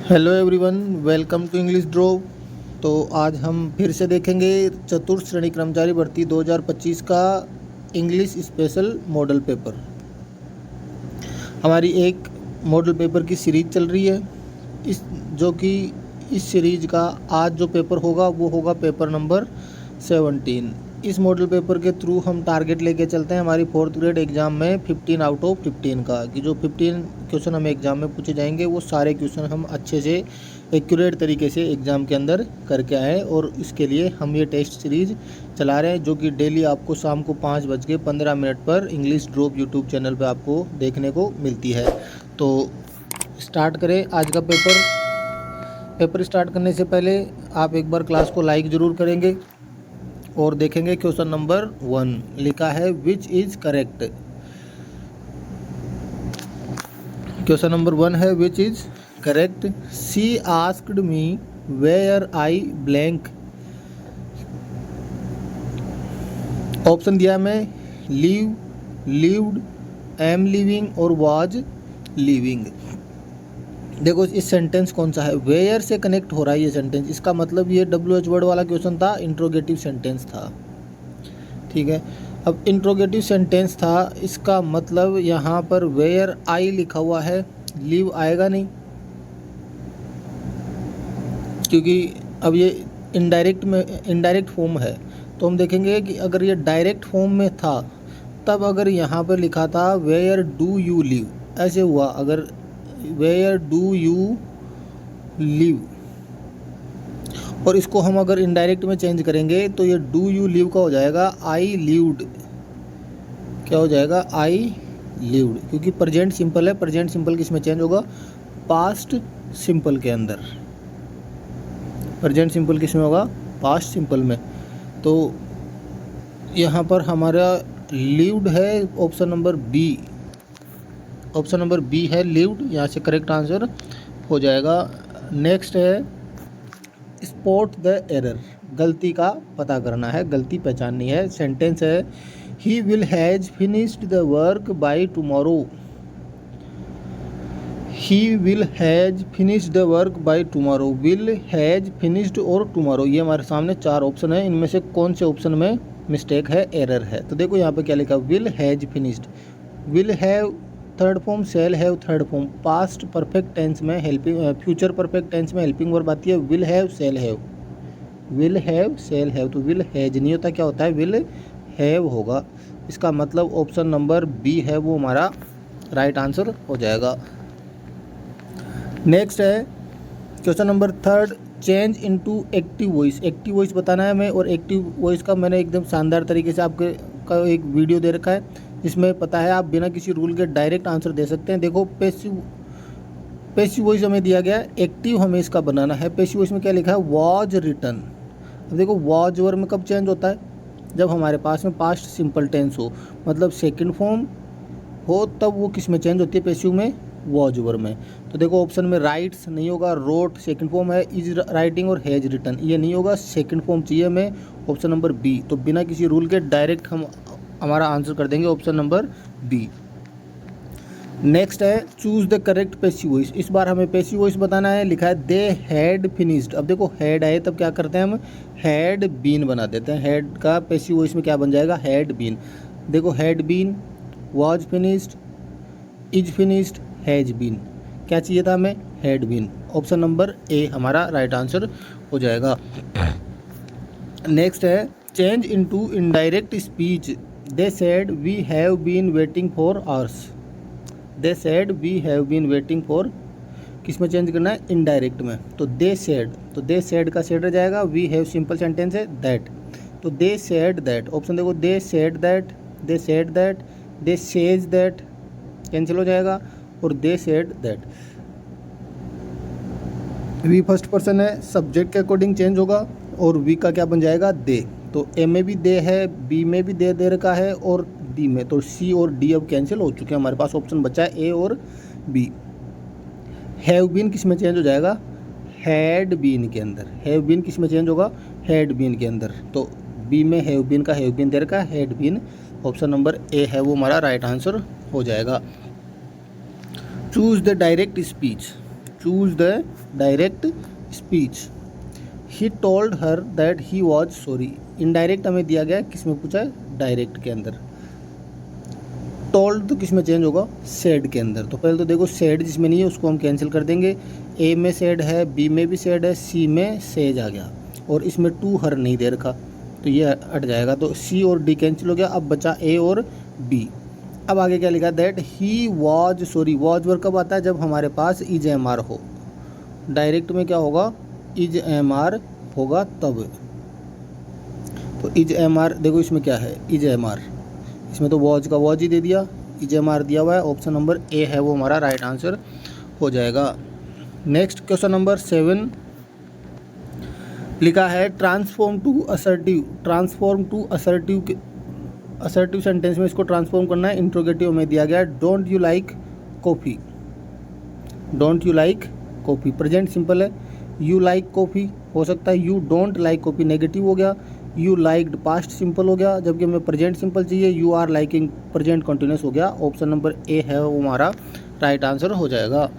Hello everyone, welcome to English ड्रो। तो आज हम फिर से देखेंगे चतुर्थ श्रेणी कर्मचारी भर्ती 2025 का इंग्लिश स्पेशल मॉडल पेपर। हमारी एक मॉडल पेपर की सीरीज चल रही है, इस सीरीज का आज जो पेपर होगा वो होगा पेपर नंबर 17। इस मॉडल पेपर के थ्रू हम टारगेट लेके चलते हैं हमारी 4th ग्रेड एग्ज़ाम में 15 आउट ऑफ 15 का, कि जो 15 क्वेश्चन हमें एग्ज़ाम में पूछे जाएंगे वो सारे क्वेश्चन हम अच्छे से एक्यूरेट तरीके से एग्ज़ाम के अंदर करके आएँ। और इसके लिए हम ये टेस्ट सीरीज़ चला रहे हैं, जो कि डेली आपको शाम को 5:15 पर इंग्लिश ड्रॉप यूट्यूब चैनल पर आपको देखने को मिलती है। तो स्टार्ट करें आज का पेपर स्टार्ट करने से पहले आप एक बार क्लास को लाइक ज़रूर करेंगे और देखेंगे क्वेश्चन नंबर 1 लिखा है which is correct. Question number 1 है which is correct. She asked me where I blank. Option दिया मैं लीव, लिव्ड, एम लिविंग और वाज लिविंग। देखो इस सेंटेंस कौन सा है, वेयर से कनेक्ट हो रहा है ये सेंटेंस। इसका मतलब ये WH वर्ड वाला क्वेश्चन था, इंट्रोगेटिव सेंटेंस था। ठीक है, अब इंट्रोगेटिव सेंटेंस था, इसका मतलब यहाँ पर वेयर आई लिखा हुआ है, लीव आएगा नहीं, क्योंकि अब ये इनडायरेक्ट फॉर्म है। तो हम देखेंगे कि अगर ये डायरेक्ट फॉर्म में था तब अगर यहाँ पर लिखा था वेयर डू यू लिव, ऐसे हुआ। अगर वेयर डू यू लिव और इसको हम अगर इनडायरेक्ट में चेंज करेंगे तो ये डू यू लिव का हो जाएगा आई लिव्ड। क्या हो जाएगा? आई लिव्ड, क्योंकि प्रेजेंट सिंपल है। प्रेजेंट सिंपल किस में चेंज होगा? पास्ट सिंपल के अंदर। प्रेजेंट सिंपल किस में होगा? पास्ट सिंपल में। तो यहाँ पर हमारा लिव्ड है, option number B. Option number B है लिव्ड, यहाँ से करेक्ट आंसर हो जाएगा। नेक्स्ट है स्पॉट द एरर, गलती का पता करना है, गलती पहचाननी है। सेंटेंस है he will has finished the work by tomorrow. He will has finished the work by tomorrow, will has finished और टुमारो, ये हमारे सामने 4 ऑप्शन है। इनमें से कौन से ऑप्शन में मिस्टेक है, एरर है? तो देखो यहाँ पे क्या लिखा, will has finished. Will have third form, shall have third form, past perfect tense में हेल्पिंग, फ्यूचर परफेक्ट टेंस में हेल्पिंग वर्ब आती है will have shall have, will have shall have. तो विल हैज नहीं होता, क्या होता है? विल हैव होगा। इसका मतलब ऑप्शन नंबर बी है वो हमारा राइट आंसर हो जाएगा। नेक्स्ट है question number 3, change into active voice. Active voice बताना है हमें, और एक्टिव वॉइस का मैंने एकदम शानदार तरीके से आपके का एक वीडियो दे रखा है, इसमें पता है आप बिना किसी रूल के डायरेक्ट आंसर दे सकते हैं। देखो पैसिव वॉइस हमें दिया गया है, एक्टिव हमें इसका बनाना है। पैसिव वॉइस में क्या लिखा है? Was written. अब देखो वॉज वर्ब में कब चेंज होता है? जब हमारे पास में पास्ट सिंपल टेंस हो, मतलब सेकंड फॉर्म हो, तब वो किस में चेंज होती है? पैसिव में, वॉज वर्ब में। तो देखो ऑप्शन में राइट्स नहीं होगा, रोट सेकंड फॉर्म है, इज राइटिंग और हैज रिटन ये नहीं होगा, सेकंड फॉर्म चाहिए हमें, ऑप्शन नंबर बी। तो बिना किसी रूल के डायरेक्ट हम हमारा आंसर कर देंगे ऑप्शन नंबर बी। नेक्स्ट है choose the correct passive voice. इस बार हमें पैसिव वॉइस बताना है, लिखा है दे हैड फिनिश्ड। अब देखो हैड आए तब क्या करते हैं हम? हैड बीन बना देते हैं। हैड का पैसिव वॉइस में क्या बन जाएगा? Had been. देखो had been, was finished, is finished, has been. क्या चाहिए था हमें? Had been. Option number A हमारा राइट आंसर हो जाएगा। नेक्स्ट है change into indirect speech. They said we have been waiting for hours. They said we have been waiting for, किस में चेंज करना है? इनडायरेक्ट में। तो दे सेड, तो दे सेड का सेड रह जाएगा, वी हैव सिंपल सेंटेंस है दैट, तो दे सेड दैट। ऑप्शन देखो they said that, they said that, they says that cancel हो जाएगा, और they said that. We first person है, सब्जेक्ट के अकॉर्डिंग चेंज होगा, और वी का क्या बन जाएगा? दे। तो ए में भी दे है, बी में भी दे रखा है, और डी में। तो सी और डी अब कैंसिल हो चुके हैं, हमारे पास ऑप्शन बचा है ए और बी। हैव बीन किस में चेंज हो जाएगा? हैड बीन के अंदर। हैव बीन किस में चेंज होगा? हैड बीन के अंदर। तो बी में हैव बीन का हैव बीन दे रखा है, had been. Option number A है वो हमारा राइट आंसर हो जाएगा। Choose the direct speech. Choose the direct speech. He told her that he was sorry. Indirect हमें दिया गया है, किस में पूछा है, डायरेक्ट के अंदर। टोल्ड तो किस में चेंज होगा, सेड के अंदर। तो पहले तो देखो सेड जिसमें नहीं है उसको हम कैंसिल कर देंगे। ए में सेड है, बी में भी सेड है, सी में सेज आ गया, और इसमें टू हर नहीं दे रखा तो ये हट जाएगा। तो सी और डी कैंसिल हो गया, अब बचा ए और बी। अब आगे क्या लिखा, that he was sorry. Was verb कब आता है, जब हमारे पास इज एम आर हो। डायरेक्ट में क्या होगा, इज एम आर होगा तब। तो इज एम आर देखो इसमें क्या है, इज एम आर, इसमें तो वॉज का वॉज ही दे दिया, इज एम आर दिया हुआ है। ऑप्शन नंबर ए है वो हमारा राइट आंसर हो जाएगा। नेक्स्ट क्वेश्चन नंबर 7 लिखा है transform to assertive. Transform to assertive, assertive sentence में इसको ट्रांसफॉर्म करना है। इंट्रोगेटिव में दिया गया है don't you like coffee. Don't you like coffee present simple है, यू लाइक कॉफ़ी हो सकता है, you don't like coffee negative हो गया, यू लाइक्ड पास्ट सिंपल हो गया, जबकि हमें प्रेजेंट सिंपल चाहिए, you are liking present continuous हो गया। ऑप्शन नंबर ए है वो हमारा राइट आंसर हो जाएगा।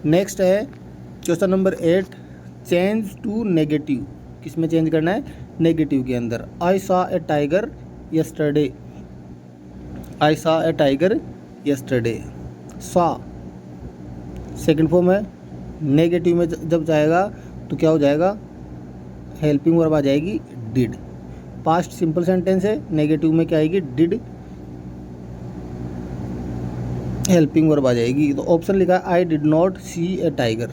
नेक्स्ट है question number 8 change to negative. किस में चेंज करना है, नेगेटिव के अंदर। I saw a tiger yesterday. I saw a tiger yesterday. Saw second form है, नेगेटिव में जब जाएगा तो क्या हो जाएगा, हेल्पिंग वर्ब आ जाएगी डिड। पास्ट सिंपल सेंटेंस है, नेगेटिव में क्या आएगी, डिड हेल्पिंग वर्ब आ जाएगी। तो ऑप्शन लिखा है I did not see a tiger.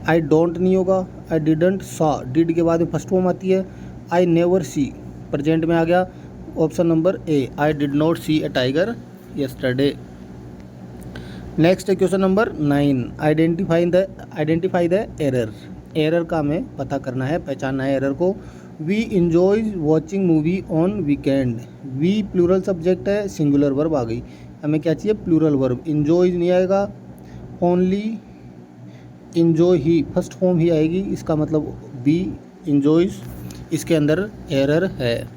I don't नहीं होगा, आई डिडंट सॉ, डिड के बाद में फर्स्ट फॉर्म आती है। आई नेवर सी प्रेजेंट में आ गया। Option number A I did not see a tiger yesterday. Next है question number 9 identify the error. Error का हमें पता करना है, पहचानना है एरर को। We enjoy watching movie on weekend. We plural subject है, सिंगुलर वर्ब आ गई, हमें क्या चाहिए, प्लूरल वर्ब। इंजॉय नहीं आएगा, ओनली इंजॉय ही फर्स्ट फॉर्म ही आएगी, इसका मतलब वी इंजॉयज, इसके अंदर एरर है।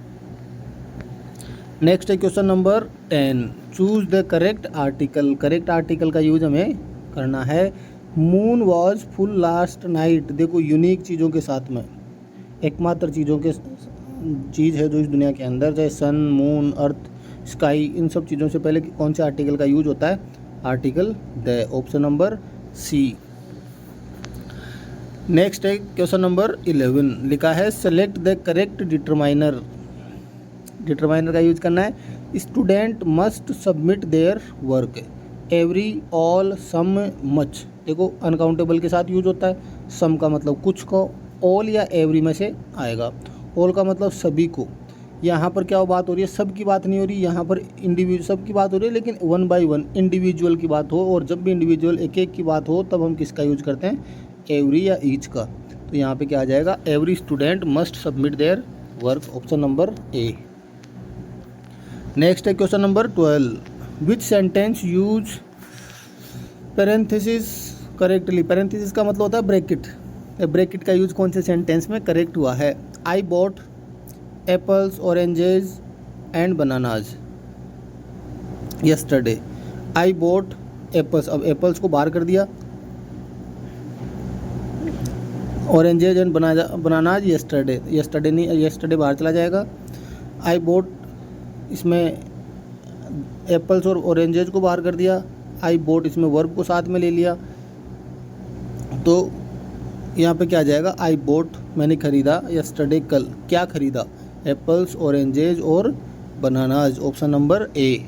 नेक्स्ट है question number 10 choose the correct article. Correct article का यूज हमें करना है। Moon was full last night. देखो यूनिक चीज़ों के साथ में, एकमात्र चीज़ों के चीज़ है जो इस दुनिया के अंदर, चाहे सन, मून, अर्थ, स्काई, इन सब चीज़ों से पहले कौन से आर्टिकल का यूज होता है, article the. Option number C. Next है क्वेश्चन नंबर 11 लिखा है select the correct determiner. Determiner का यूज करना है। Student must submit their work. Every, all, some, much. देखो अनकाउंटेबल के साथ यूज होता है, सम का मतलब कुछ को, ऑल या एवरी में से आएगा। ऑल का मतलब सभी को। यहाँ पर क्या बात हो रही है, सब की बात नहीं हो रही, यहाँ पर इंडिविजुअल सब की बात हो रही है, लेकिन 1 बाय 1 इंडिविजुअल की बात हो, और जब भी इंडिविजुअल एक एक की बात हो तब हम किसका यूज करते हैं, एवरी या ईच का। तो यहाँ पे क्या आ जाएगा, every student must submit their work. Option number A. Next है question number 12 which sentence use parenthesis correctly. Parenthesis का मतलब होता है ब्रैकेट। ब्रैकेट का यूज कौन से सेंटेंस में करेक्ट हुआ है। I bought apples, oranges and bananas yesterday. I bought apples, अब एप्पल्स को बाहर कर दिया, oranges and bananas yesterday. Yesterday नहीं, यस्टरडे बाहर चला जाएगा। आई बॉट, इसमें एप्पल्स और ऑरेंजेज को बाहर कर दिया। आई बॉट, इसमें वर्ब को साथ में ले लिया, तो यहाँ पे क्या आ जाएगा, आई बॉट मैंने खरीदा, यस्टरडे कल। क्या खरीदा, एप्पल्स, ऑरेंजेज और बनानाज। ऑप्शन नंबर ए।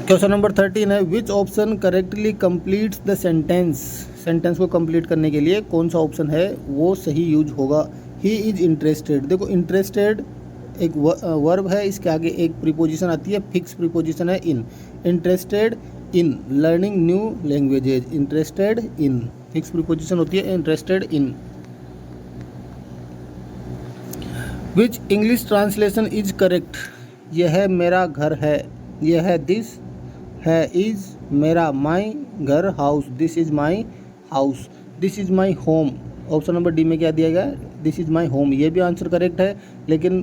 क्वेश्चन नंबर 13 है which option correctly completes the sentence. Sentence को कंप्लीट करने के लिए कौन सा ऑप्शन है वो सही यूज होगा। He is interested. देखो इंटरेस्टेड एक वर्ब है, इसके आगे एक प्रीपोजिशन आती है, फिक्स प्रीपोजिशन है in. Interested in learning new languages. Interested in fix preposition होती है, interested in. Which English translation is correct. यह मेरा घर है, यह है दिस, है इज मेरा, माई घर house, this is my house, this is my home. Option number D में क्या दिया गया है, दिस इज माई होम। ये भी आंसर करेक्ट है, लेकिन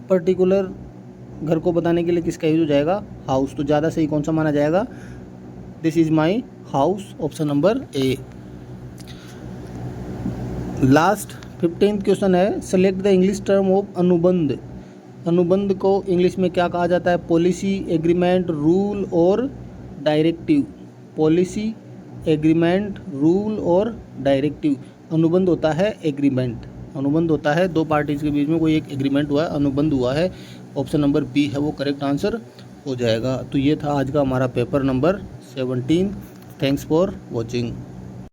पर्टिकुलर घर को बताने के लिए किसका यूज हो जाएगा, हाउस। तो ज़्यादा सही कौन सा माना जाएगा, this is my house, option number A. Last 15th question है, select the English term of अनुबंध। अनुबंध को इंग्लिश में क्या कहा जाता है, पॉलिसी, एग्रीमेंट, रूल और डायरेक्टिव। पॉलिसी, एग्रीमेंट, रूल और डायरेक्टिव। अनुबंध होता है एग्रीमेंट। अनुबंध होता है दो पार्टीज के बीच में कोई एक एग्रीमेंट हुआ है, अनुबंध हुआ है। ऑप्शन नंबर बी है वो करेक्ट आंसर हो जाएगा। तो ये था आज का हमारा paper number 17। Thanks for watching.